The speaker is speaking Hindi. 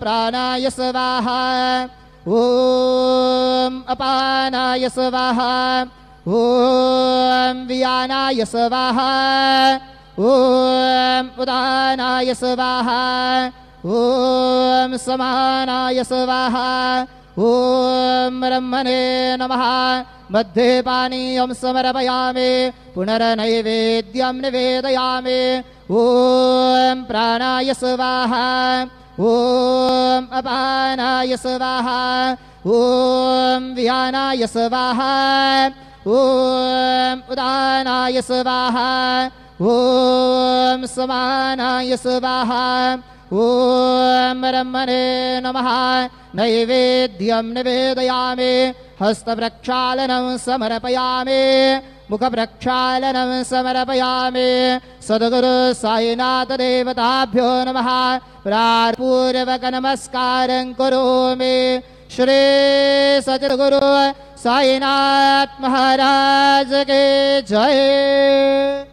प्राणाय स्वाहा ॐ अपानाय स्वाहा ॐ व्यानाय स्वाहा ॐ उदानाय स्वाहा ॐ समानाय स्वाहा ॐ ब्रह्मणे नमः मध्ये पानीयं समर्पयामि पुनर्नैवेद्यं निवेदयामि ॐ प्राणाय स्वाहा ॐ अपानाय स्वाहा ॐ व्यानाय स्वाहा ॐ उदानाय स्वाहा ॐ समानाय स्वाहा ॐ ब्रह्मणे नमः नैवेद्यं निवेदयामि हस्तप्रक्षालनं समर्पयामि मुखप्रक्षालनं समर्पयामि सद्गुरु साईनाथ देवताभ्यो नमः प्रार्थपूर्वक नमस्कारं करोमि श्री सद्गुरु साईनाथ महाराज के जय।